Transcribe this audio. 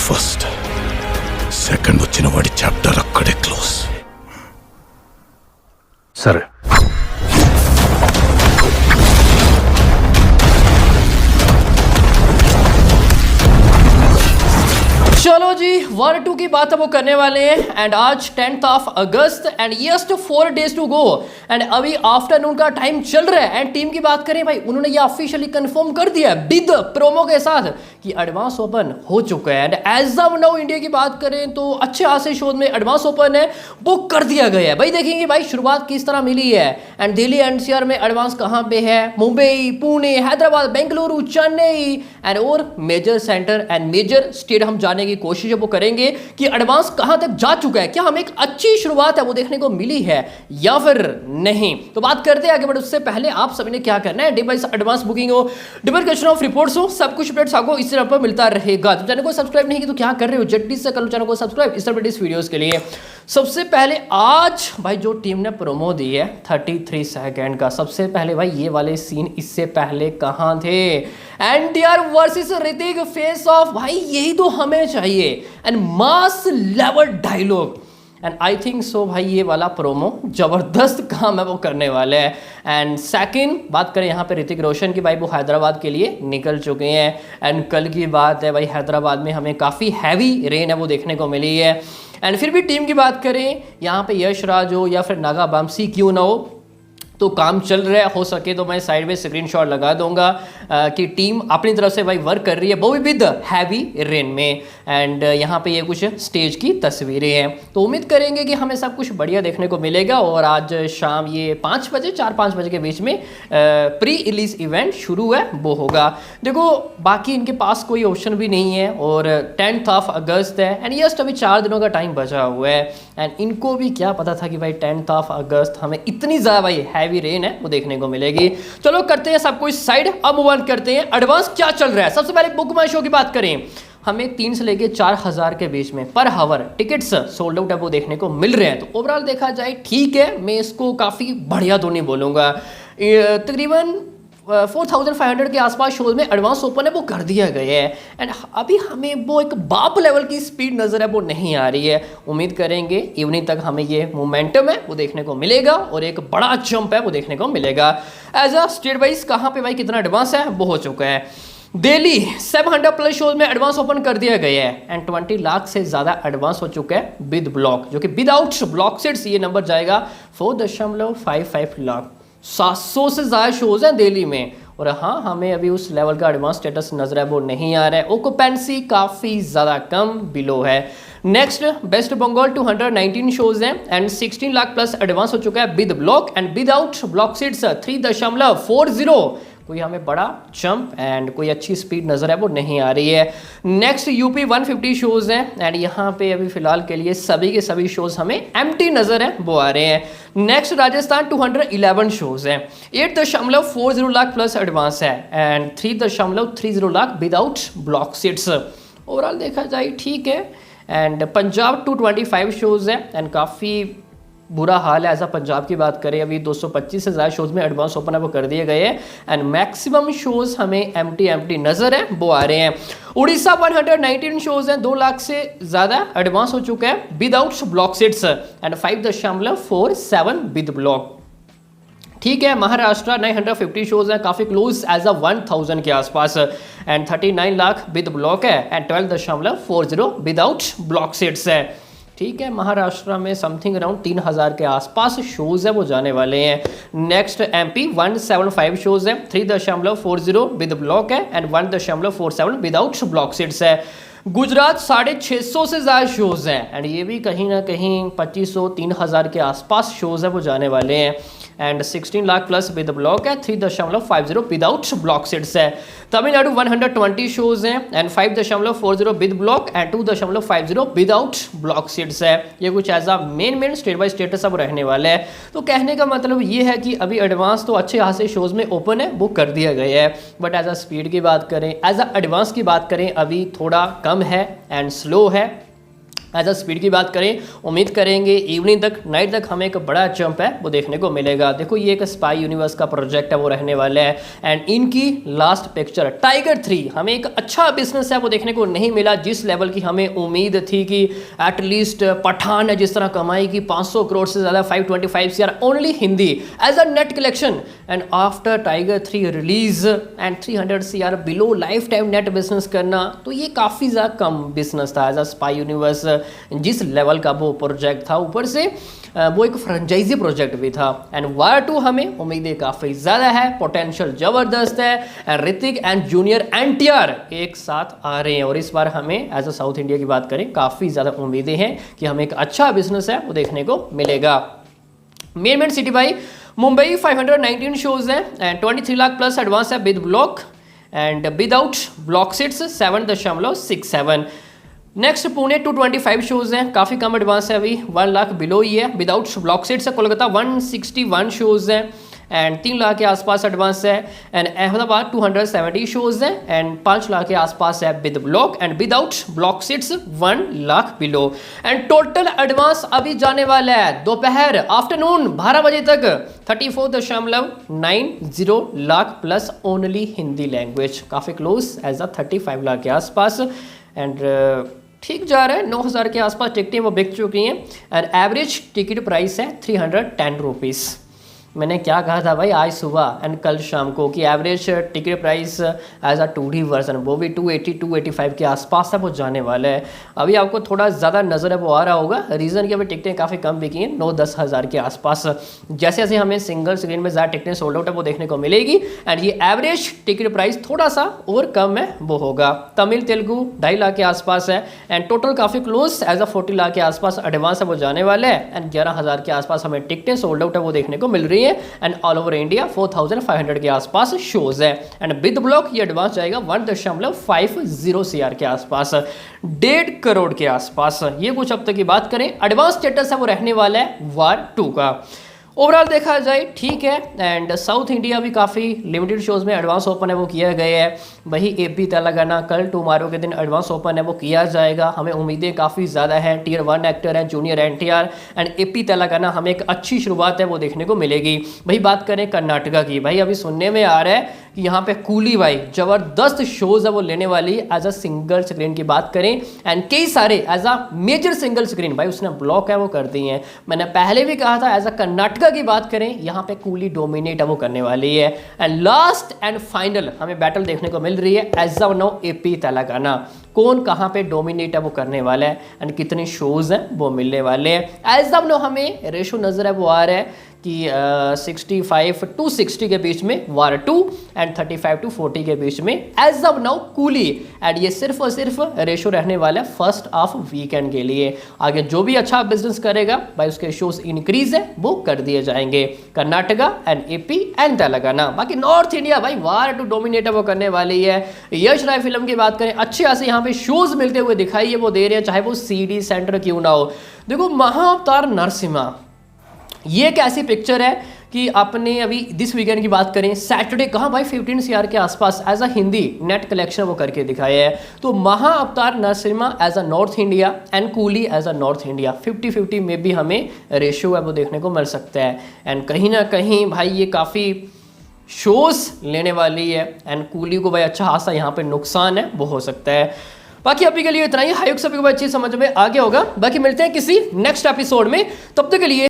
First second వచ్చిన వాడి chapter అక్కడే క్లోజ్. సరే. चलो जी, War 2 की बात अब वो करने वाले हैं. एंड आज 10th of August and just 4 days to go. And अभी आफ्टरनून का टाइम चल रहा है. एंड टीम की बात करें भाई, उन्होंने ये ऑफिशियली कंफर्म कर दिया है विद प्रोमो के साथ कि एडवांस ओपन हो चुका है. And as of now India की बात करें तो अच्छे खासे शोज में एडवांस ओपन है वो कर दिया गया है. भाई देखेंगे भाई शुरुआत किस तरह मिली है. एंड दिल्ली एनसीआर में एडवांस कहाँ पे है, मुंबई, पुणे, हैदराबाद, बेंगलुरु, चेन्नई एंड और major centre and major state हम जाने की कोशिश वो करेंगे कि एडवांस कहां तक जा चुका है, क्या हमें एक अच्छी शुरुआत है वो देखने को मिली है या फिर नहीं. तो बात करते हैं आगे, बट उससे पहले आप सभी ने क्या करना है, डिवाइस एडवांस बुकिंग हो, डिफरेंट ऑफ रिपोर्ट्स हो, सब कुछ अपडेट्स आपको इस तरह पर मिलता रहेगा. तो चैनल को सब्सक्राइब नहीं किया तो क्या कर रहे हो, जल्दी से कर लो चैनल को सब्सक्राइब इस तरह इस वीडियोस के लिए. सबसे पहले आज भाई जो टीम ने प्रोमो दी है 33 सेकंड का, सबसे पहले भाई ये वाले सीन इससे पहले कहां थे. NTR versus Hrithik face off, भाई यही तो हमें चाहिए. And mass level dialogue and I think so भाई ये वाला प्रोमो जबरदस्त काम है वो करने वाले हैं. एंड सेकंड बात करें यहाँ पे ऋतिक रोशन की, भाई वो हैदराबाद के लिए निकल चुके हैं. एंड कल की बात है भाई हैदराबाद में हमें काफ़ी हैवी रेन है वो देखने को मिली है. एंड फिर भी टीम की बात करें यहाँ पे यश राज हो या फिर नागा बामसी क्यों ना हो, तो काम चल रहा है. हो सके तो मैं साइड में स्क्रीनशॉट लगा दूंगा कि टीम अपनी तरफ से भाई वर्क कर रही है वो भी विद हैवी रेन में. एंड यहाँ पे ये कुछ स्टेज की तस्वीरें हैं, तो उम्मीद करेंगे कि हमें सब कुछ बढ़िया देखने को मिलेगा. और आज शाम ये 5 बजे 4-5 बजे के बीच में प्री रिलीज इवेंट शुरू है वो होगा. देखो बाकी इनके पास कोई ऑप्शन भी नहीं है और 10th ऑफ अगस्त है एंड जस्ट अभी 4 दिनों का टाइम बचा हुआ है. एंड इनको भी क्या पता था कि भाई 10th ऑफ अगस्त हमें इतनी ज़्यादा भाई हैवी रेन है वो देखने को मिलेगी. चलो करते हैं सब कुछ साइड, अब मूव ऑन करते हैं एडवांस क्या चल रहा है. सबसे पहले बुक माई शो की बात करें, हमें 3 से लेके 4,000 के बीच में पर हावर टिकट्स सोल्ड आउट है वो देखने को मिल रहे हैं. तो ओवरऑल देखा जाए ठीक है, मैं इसको काफ़ी बढ़िया तो नहीं बोलूँगा. तकरीबन 4,500 के आसपास शोज में एडवांस ओपन है वो कर दिया गया है. एंड अभी हमें वो एक बाप लेवल की स्पीड नज़र है वो नहीं आ रही है. उम्मीद करेंगे इवनिंग तक हमें ये मोमेंटम है वो देखने को मिलेगा और एक बड़ा जंप है वो देखने को मिलेगा. एज अ स्टेट वाइज कहाँ पे भाई कितना एडवांस है वो हो चुका है. दिल्ली 700 प्लस शोज में एडवांस ओपन कर दिया गया है एंड 20 लाख से ज़्यादा एडवांस हो चुका है विद ब्लॉक, जो कि विदाउट ब्लॉक सेट्स ये नंबर जाएगा 4.55 लाख. 700 से ज़्यादा शोज हैं दिल्ली में. और हाँ, हमें अभी उस लेवल का एडवांस स्टेटस नजर है वो नहीं आ रहा है. ऑक्यूपेंसी काफ़ी ज़्यादा कम बिलो है. नेक्स्ट वेस्ट बंगाल 219 शोज हैं एंड 16 लाख प्लस एडवांस हो चुका है with block and without block seats 3.40. कोई हमें बड़ा जंप एंड कोई अच्छी स्पीड नज़र है वो नहीं आ रही है. नेक्स्ट यूपी 150 शोज़ हैं एंड यहाँ पे अभी फिलहाल के लिए सभी के सभी शोज़ हमें एम्प्टी नज़र है वो आ रहे हैं. नेक्स्ट राजस्थान 211 शोज़ हैं, 8.40 लाख प्लस एडवांस है and 3.30 lakh without block seats. Overall देखा जाए ठीक है. एंड पंजाब 225 शोज़ हैं एंड काफ़ी बुरा हाल है. ऐसा पंजाब की बात करें अभी 225 से ज़्यादा शोज़ में एडवांस ओपन है वो कर दिए गए हैं एंड मैक्सिमम शोज़ हमें एम्प्टी नज़र है वो आ रहे हैं. उड़ीसा 119 शोज़ हैं, 2 लाख से ज़्यादा एडवांस हो चुका है without block seats and 5.47 with block. ठीक है. महाराष्ट्र 950 शोज़ हैं, काफ़ी क्लोज एज अ 1000 के आसपास एंड 39 लाख विद ब्लॉक है एंड 12.40 विदाउट ब्लॉक सीट्स है. ठीक है. महाराष्ट्र में समथिंग अराउंड 3,000 के आसपास शोज़ है वो जाने वाले हैं. नेक्स्ट एमपी 175 शोज़ है, 3.40 विद ब्लॉक है एंड 1.47 विदाउट ब्लॉक सीट्स है. गुजरात 650 से ज़्यादा शोज़ हैं एंड ये भी कहीं ना कहीं 2,500-3,000 के आसपास शोज़ है वो जाने वाले हैं and 16 lakh plus with block है, 3.50 विदाउट ब्लॉक सीट्स है. तमिलनाडु 120 शोज़ हैं and 5.40 with block and 2.50 without block seats है. ये कुछ as a main state by state सब रहने वाले हैं. तो कहने का मतलब ये है कि अभी एडवांस तो अच्छे खासे शोज़ में ओपन है वो कर दिया गया है, बट एज अ स्पीड की बात करें, एज अ एडवांस की बात करें, अभी थोड़ा कम है एंड स्लो है. एज अ स्पीड की बात करें, उम्मीद करेंगे इवनिंग तक, नाइट तक हमें एक बड़ा जंप है वो देखने को मिलेगा। देखो ये एक स्पाई यूनिवर्स का प्रोजेक्ट है वो रहने वाला है, एंड इनकी लास्ट पिक्चर टाइगर 3 हमें एक अच्छा बिजनेस है वो देखने को नहीं मिला जिस लेवल की हमें उम्मीद थी कि एटलीस्ट पठान है जिस तरह कमाई की 500 करोड़ से ज़्यादा 525 CR only Hindi as a net collection, and after Tiger 3 release and 300 CR below life time net business करना, तो ये काफ़ी ज़्यादा कम बिजनेस था एज अ स्पाई यूनिवर्स जिस लेवल का वो प्रोजेक्ट था। ऊपर से वो एक फ्रेंचाइजी प्रोजेक्ट भी था। एंड वार 2 हमें उम्मीदें काफ़ी ज़्यादा है, पोटेंशियल ज़बरदस्त है, and Hrithik and junior NTR एक साथ आ रहे हैं, और इस बार हमें एज अ साउथ इंडिया की बात करें काफ़ी ज़्यादा उम्मीदें हैं कि हमें एक अच्छा बिजनेस है वो देखने को मिलेगा। मेन सिटी भाई मुंबई 519 शोज हैं एंड 23 लाख प्लस एडवांस है with block, and without block seats 7.67। Next Pune 225 shows हैं, काफ़ी कम एडवांस है, अभी 1 लाख बिलो ही है, विदाउट ब्लॉक सीट्स है। कोलकाता 161 शोज हैं एंड 3 लाख के आसपास एडवांस है, एंड अहमदाबाद 270 शोज हैं एंड 5 लाख के आसपास है with block, and without block seats 1 lakh below. And total advance अभी जाने वाला है दोपहर आफ्टरनून 12 बजे तक 34.90 lakh plus only Hindi language, काफ़ी क्लोज एज अ 35 लाख के आसपास, एंड ठीक जा रहा है। 9,000 के आसपास टिकटें वो बिक चुकी हैं, एंड एवरेज टिकट प्राइस है 310 रुपीज़। मैंने क्या कहा था भाई आज सुबह एंड कल शाम को कि average ticket price as a 2D version वो भी 280-285 के आसपास है वो जाने वाला है। अभी आपको थोड़ा ज़्यादा नज़र है वो आ रहा होगा, रीज़न कि अभी टिकटें काफ़ी कम बिकी हैं, 9-10 हज़ार के आसपास। जैसे जैसे हमें सिंगल स्क्रीन में ज़्यादा टिकटें सोल्ड आउट है वो देखने को मिलेगी, एंड ये एवरेज टिकट प्राइस थोड़ा सा और कम है वो होगा। तमिल तेलुगु 2.5 लाख के आसपास है, एंड टोटल काफ़ी क्लोज एज अ 40 लाख के आसपास एडवांस है वो जाने वाला है, एंड 11,000 के आसपास हमें टिकटें सोल्ड आउट है वो देखने को मिल रही है, एंड ऑल ओवर इंडिया 4,500 के आसपास शोज है, एंड विद ब्लॉक ये एडवांस जाएगा 1.50 CR के आसपास, 1.5 करोड़ के आसपास। ये कुछ अब तक की बात करें, एडवांस स्टेटस है वो रहने वाला है वार 2 का। ओवरऑल देखा जाए ठीक है, एंड साउथ इंडिया भी काफ़ी लिमिटेड शोज़ में एडवांस ओपन है वो किया गया है। वही AP तेलंगाना कल टुमारो के दिन एडवांस ओपन है वो किया जाएगा, हमें उम्मीदें काफ़ी ज़्यादा हैं। Tier 1 एक्टर हैं junior NTR, and AP Telangana हमें एक अच्छी शुरुआत है वो देखने को मिलेगी। वही बात करें कर्नाटका की, भाई अभी सुनने में आ रहा है कि यहाँ पे कूली भाई ज़बरदस्त शोज़ है वो लेने वाली एज अ सिंगल स्क्रीन की बात करें, एंड कई सारे as a major single screen भाई उसने ब्लॉक है वो कर दी हैं। मैंने पहले भी कहा था एज अ कर्नाटका की बात करें यहाँ पे कूली डोमिनेट है वो करने वाली है, एंड लास्ट एंड फाइनल हमें बैटल देखने को मिल रही है as of now AP Telangana, कौन कहाँ पे डोमिनेट है वो करने वाला है, एंड कितने शोज हैं वो मिलने वाले हैं। एज ऑफ नाउ हमें रेशो नजर है वो आ रहा है कि 65-60 के बीच में वार 2, एंड 35-40 के बीच में as of now Coolie, and ये सिर्फ और सिर्फ रेशो रहने वाला है फर्स्ट ऑफ वीकेंड के लिए। आगे जो भी अच्छा बिजनेस करेगा भाई उसके शोज इंक्रीज है वो कर दिए जाएंगे, Karnataka and AP and Telangana. बाकी नॉर्थ इंडिया भाई वार 2 डोमिनेट है वो करने वाली है। यश राय फिल्म की बात करें, अच्छे खासे यहाँ पे शोज मिलते हुए दिखाई है वो दे रहे हैं, चाहे वो CD सेंटर क्यों ना हो। देखो महाअवतार नरसिम्हा ये एक ऐसी पिक्चर है कि आपने अभी दिस वीकेंड की बात करें, सैटरडे कहाँ भाई 15 CR के आसपास as a Hindi net collection वो करके दिखाया है। तो Mahavatar Narsimha as a North India and Coolie as a North India 50-50 में भी हमें रेशियो है वो देखने को मिल सकता है, एंड कहीं ना कहीं भाई ये काफ़ी शोज लेने वाली है, एंड कूली को भाई अच्छा खासा यहाँ पे नुकसान है वो हो सकता है। बाकी अभी के लिए इतना ही, हाई होप सभी को अच्छी समझ में आ गया होगा। बाकी मिलते हैं किसी नेक्स्ट एपिसोड में, तब तक के लिए